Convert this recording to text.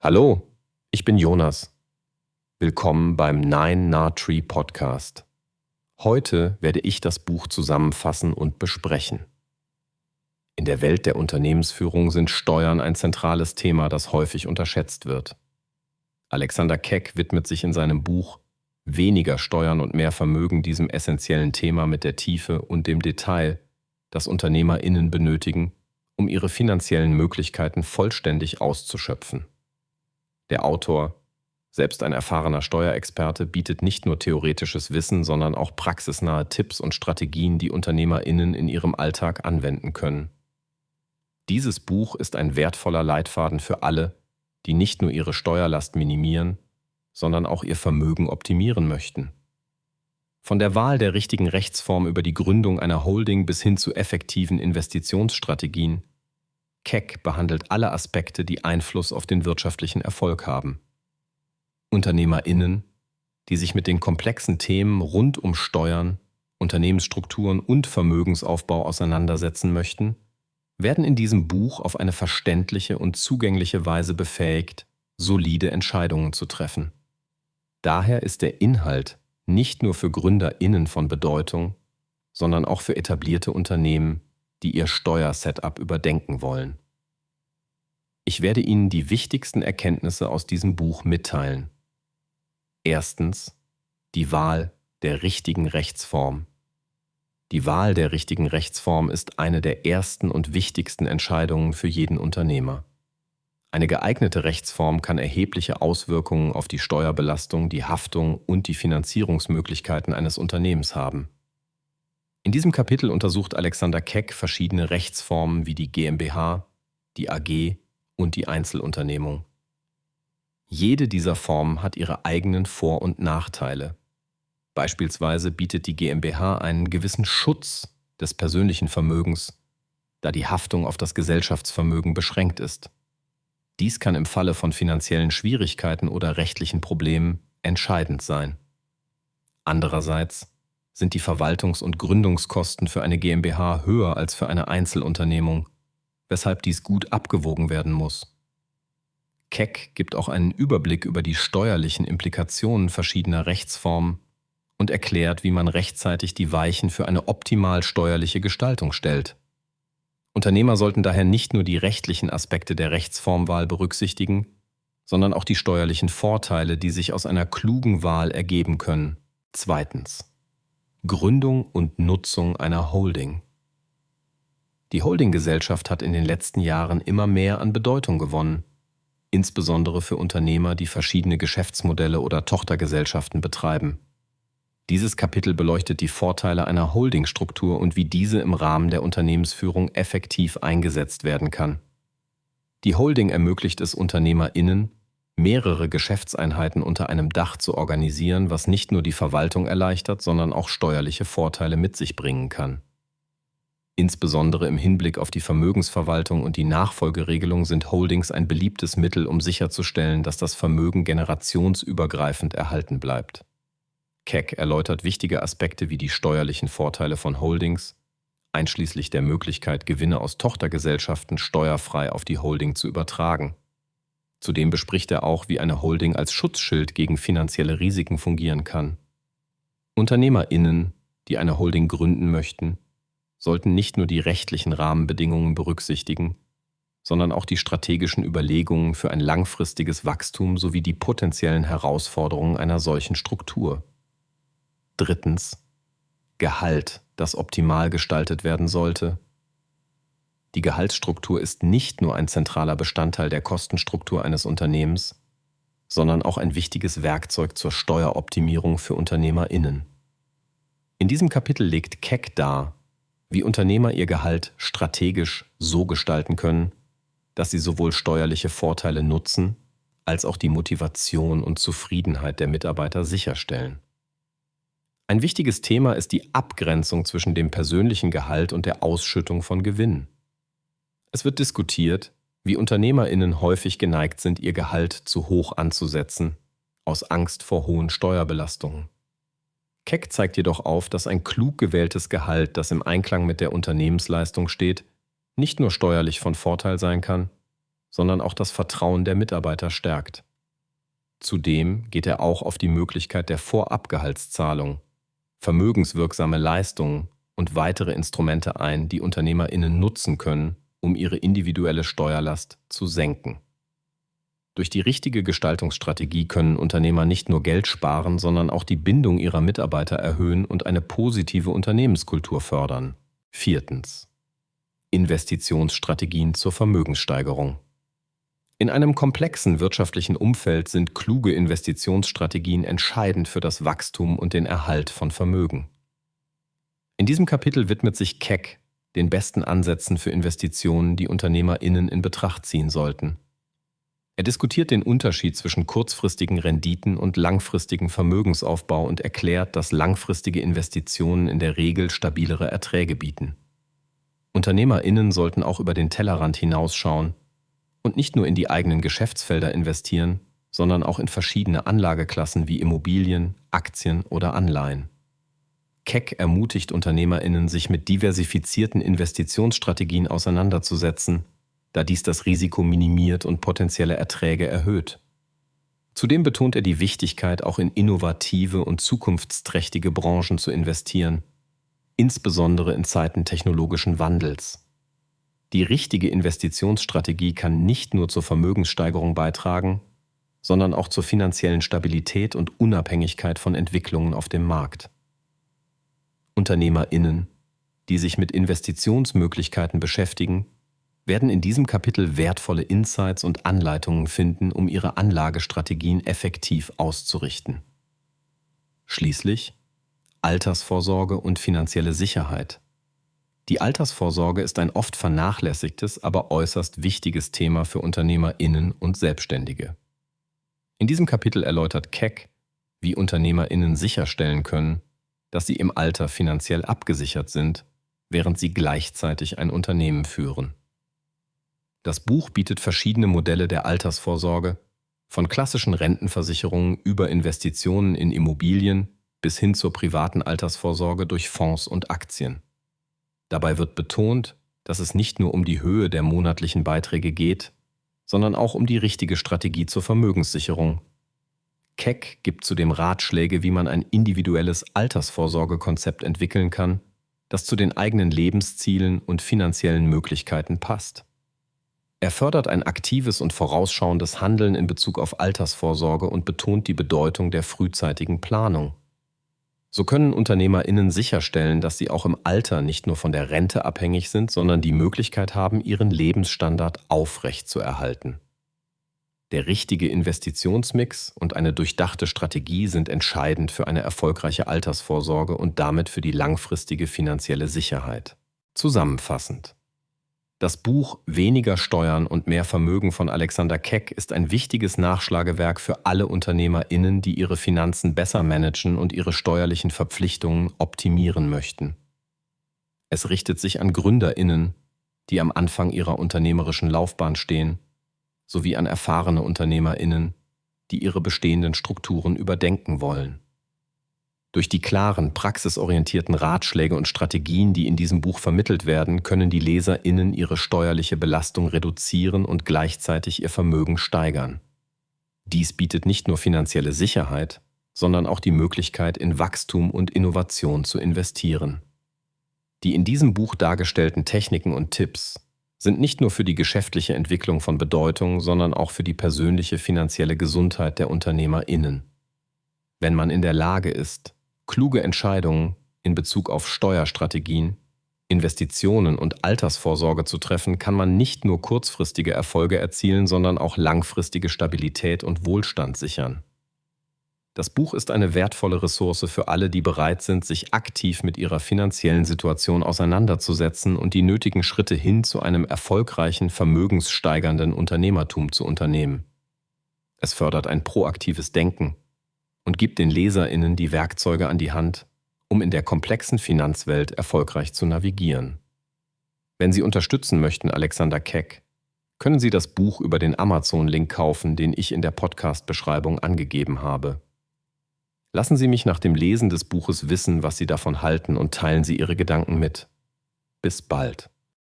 Hallo, ich bin Jonas. Willkommen beim Nine Na Tree Podcast. Heute werde ich das Buch zusammenfassen und besprechen. In der Welt der Unternehmensführung sind Steuern ein zentrales Thema, das häufig unterschätzt wird. Alexander Keck widmet sich in seinem Buch Weniger Steuern und mehr Vermögen diesem essentiellen Thema mit der Tiefe und dem Detail, das UnternehmerInnen benötigen, um ihre finanziellen Möglichkeiten vollständig auszuschöpfen. Der Autor, selbst ein erfahrener Steuerexperte, bietet nicht nur theoretisches Wissen, sondern auch praxisnahe Tipps und Strategien, die UnternehmerInnen in ihrem Alltag anwenden können. Dieses Buch ist ein wertvoller Leitfaden für alle, die nicht nur ihre Steuerlast minimieren, sondern auch ihr Vermögen optimieren möchten. Von der Wahl der richtigen Rechtsform über die Gründung einer Holding bis hin zu effektiven Investitionsstrategien. Keck behandelt alle Aspekte, die Einfluss auf den wirtschaftlichen Erfolg haben. UnternehmerInnen, die sich mit den komplexen Themen rund um Steuern, Unternehmensstrukturen und Vermögensaufbau auseinandersetzen möchten, werden in diesem Buch auf eine verständliche und zugängliche Weise befähigt, solide Entscheidungen zu treffen. Daher ist der Inhalt nicht nur für GründerInnen von Bedeutung, sondern auch für etablierte Unternehmen, die ihr Steuersetup überdenken wollen. Ich werde Ihnen die wichtigsten Erkenntnisse aus diesem Buch mitteilen. Erstens, die Wahl der richtigen Rechtsform. Die Wahl der richtigen Rechtsform ist eine der ersten und wichtigsten Entscheidungen für jeden Unternehmer. Eine geeignete Rechtsform kann erhebliche Auswirkungen auf die Steuerbelastung, die Haftung und die Finanzierungsmöglichkeiten eines Unternehmens haben. In diesem Kapitel untersucht Alexander Keck verschiedene Rechtsformen wie die GmbH, die AG und die Einzelunternehmung. Jede dieser Formen hat ihre eigenen Vor- und Nachteile. Beispielsweise bietet die GmbH einen gewissen Schutz des persönlichen Vermögens, da die Haftung auf das Gesellschaftsvermögen beschränkt ist. Dies kann im Falle von finanziellen Schwierigkeiten oder rechtlichen Problemen entscheidend sein. Andererseits sind die Verwaltungs- und Gründungskosten für eine GmbH höher als für eine Einzelunternehmung, weshalb dies gut abgewogen werden muss. Keck gibt auch einen Überblick über die steuerlichen Implikationen verschiedener Rechtsformen und erklärt, wie man rechtzeitig die Weichen für eine optimal steuerliche Gestaltung stellt. Unternehmer sollten daher nicht nur die rechtlichen Aspekte der Rechtsformwahl berücksichtigen, sondern auch die steuerlichen Vorteile, die sich aus einer klugen Wahl ergeben können. Zweitens. Gründung und Nutzung einer Holding. Die Holdinggesellschaft hat in den letzten Jahren immer mehr an Bedeutung gewonnen, insbesondere für Unternehmer, die verschiedene Geschäftsmodelle oder Tochtergesellschaften betreiben. Dieses Kapitel beleuchtet die Vorteile einer Holdingstruktur und wie diese im Rahmen der Unternehmensführung effektiv eingesetzt werden kann. Die Holding ermöglicht es UnternehmerInnen, mehrere Geschäftseinheiten unter einem Dach zu organisieren, was nicht nur die Verwaltung erleichtert, sondern auch steuerliche Vorteile mit sich bringen kann. Insbesondere im Hinblick auf die Vermögensverwaltung und die Nachfolgeregelung sind Holdings ein beliebtes Mittel, um sicherzustellen, dass das Vermögen generationsübergreifend erhalten bleibt. Keck erläutert wichtige Aspekte wie die steuerlichen Vorteile von Holdings, einschließlich der Möglichkeit, Gewinne aus Tochtergesellschaften steuerfrei auf die Holding zu übertragen. Zudem bespricht er auch, wie eine Holding als Schutzschild gegen finanzielle Risiken fungieren kann. UnternehmerInnen, die eine Holding gründen möchten, sollten nicht nur die rechtlichen Rahmenbedingungen berücksichtigen, sondern auch die strategischen Überlegungen für ein langfristiges Wachstum sowie die potenziellen Herausforderungen einer solchen Struktur. Drittens. Gehalt, das optimal gestaltet werden sollte. Die Gehaltsstruktur ist nicht nur ein zentraler Bestandteil der Kostenstruktur eines Unternehmens, sondern auch ein wichtiges Werkzeug zur Steueroptimierung für UnternehmerInnen. In diesem Kapitel legt Keck dar, wie Unternehmer ihr Gehalt strategisch so gestalten können, dass sie sowohl steuerliche Vorteile nutzen, als auch die Motivation und Zufriedenheit der Mitarbeiter sicherstellen. Ein wichtiges Thema ist die Abgrenzung zwischen dem persönlichen Gehalt und der Ausschüttung von Gewinn. Es wird diskutiert, wie UnternehmerInnen häufig geneigt sind, ihr Gehalt zu hoch anzusetzen, aus Angst vor hohen Steuerbelastungen. Keck zeigt jedoch auf, dass ein klug gewähltes Gehalt, das im Einklang mit der Unternehmensleistung steht, nicht nur steuerlich von Vorteil sein kann, sondern auch das Vertrauen der Mitarbeiter stärkt. Zudem geht er auch auf die Möglichkeit der Vorabgehaltszahlung, vermögenswirksame Leistungen und weitere Instrumente ein, die UnternehmerInnen nutzen können, um ihre individuelle Steuerlast zu senken. Durch die richtige Gestaltungsstrategie können Unternehmer nicht nur Geld sparen, sondern auch die Bindung ihrer Mitarbeiter erhöhen und eine positive Unternehmenskultur fördern. 4. Investitionsstrategien zur Vermögenssteigerung. In einem komplexen wirtschaftlichen Umfeld sind kluge Investitionsstrategien entscheidend für das Wachstum und den Erhalt von Vermögen. In diesem Kapitel widmet sich Keck den besten Ansätzen für Investitionen, die UnternehmerInnen in Betracht ziehen sollten. Er diskutiert den Unterschied zwischen kurzfristigen Renditen und langfristigen Vermögensaufbau und erklärt, dass langfristige Investitionen in der Regel stabilere Erträge bieten. UnternehmerInnen sollten auch über den Tellerrand hinausschauen und nicht nur in die eigenen Geschäftsfelder investieren, sondern auch in verschiedene Anlageklassen wie Immobilien, Aktien oder Anleihen. Keck ermutigt UnternehmerInnen, sich mit diversifizierten Investitionsstrategien auseinanderzusetzen, da dies das Risiko minimiert und potenzielle Erträge erhöht. Zudem betont er die Wichtigkeit, auch in innovative und zukunftsträchtige Branchen zu investieren, insbesondere in Zeiten technologischen Wandels. Die richtige Investitionsstrategie kann nicht nur zur Vermögenssteigerung beitragen, sondern auch zur finanziellen Stabilität und Unabhängigkeit von Entwicklungen auf dem Markt. UnternehmerInnen, die sich mit Investitionsmöglichkeiten beschäftigen, werden in diesem Kapitel wertvolle Insights und Anleitungen finden, um ihre Anlagestrategien effektiv auszurichten. Schließlich Altersvorsorge und finanzielle Sicherheit. Die Altersvorsorge ist ein oft vernachlässigtes, aber äußerst wichtiges Thema für UnternehmerInnen und Selbstständige. In diesem Kapitel erläutert Keck, wie UnternehmerInnen sicherstellen können, dass sie im Alter finanziell abgesichert sind, während sie gleichzeitig ein Unternehmen führen. Das Buch bietet verschiedene Modelle der Altersvorsorge, von klassischen Rentenversicherungen über Investitionen in Immobilien bis hin zur privaten Altersvorsorge durch Fonds und Aktien. Dabei wird betont, dass es nicht nur um die Höhe der monatlichen Beiträge geht, sondern auch um die richtige Strategie zur Vermögenssicherung. Keck gibt zudem Ratschläge, wie man ein individuelles Altersvorsorgekonzept entwickeln kann, das zu den eigenen Lebenszielen und finanziellen Möglichkeiten passt. Er fördert ein aktives und vorausschauendes Handeln in Bezug auf Altersvorsorge und betont die Bedeutung der frühzeitigen Planung. So können UnternehmerInnen sicherstellen, dass sie auch im Alter nicht nur von der Rente abhängig sind, sondern die Möglichkeit haben, ihren Lebensstandard aufrechtzuerhalten. Der richtige Investitionsmix und eine durchdachte Strategie sind entscheidend für eine erfolgreiche Altersvorsorge und damit für die langfristige finanzielle Sicherheit. Zusammenfassend: Das Buch Weniger Steuern und mehr Vermögen von Alexander Keck ist ein wichtiges Nachschlagewerk für alle UnternehmerInnen, die ihre Finanzen besser managen und ihre steuerlichen Verpflichtungen optimieren möchten. Es richtet sich an GründerInnen, die am Anfang ihrer unternehmerischen Laufbahn stehen, sowie an erfahrene UnternehmerInnen, die ihre bestehenden Strukturen überdenken wollen. Durch die klaren, praxisorientierten Ratschläge und Strategien, die in diesem Buch vermittelt werden, können die LeserInnen ihre steuerliche Belastung reduzieren und gleichzeitig ihr Vermögen steigern. Dies bietet nicht nur finanzielle Sicherheit, sondern auch die Möglichkeit, in Wachstum und Innovation zu investieren. Die in diesem Buch dargestellten Techniken und Tipps sind nicht nur für die geschäftliche Entwicklung von Bedeutung, sondern auch für die persönliche finanzielle Gesundheit der UnternehmerInnen. Wenn man in der Lage ist, kluge Entscheidungen in Bezug auf Steuerstrategien, Investitionen und Altersvorsorge zu treffen, kann man nicht nur kurzfristige Erfolge erzielen, sondern auch langfristige Stabilität und Wohlstand sichern. Das Buch ist eine wertvolle Ressource für alle, die bereit sind, sich aktiv mit ihrer finanziellen Situation auseinanderzusetzen und die nötigen Schritte hin zu einem erfolgreichen, vermögenssteigernden Unternehmertum zu unternehmen. Es fördert ein proaktives Denken und gibt den LeserInnen die Werkzeuge an die Hand, um in der komplexen Finanzwelt erfolgreich zu navigieren. Wenn Sie unterstützen möchten, Alexander Keck, können Sie das Buch über den Amazon-Link kaufen, den ich in der Podcast-Beschreibung angegeben habe. Lassen Sie mich nach dem Lesen des Buches wissen, was Sie davon halten, und teilen Sie Ihre Gedanken mit. Bis bald.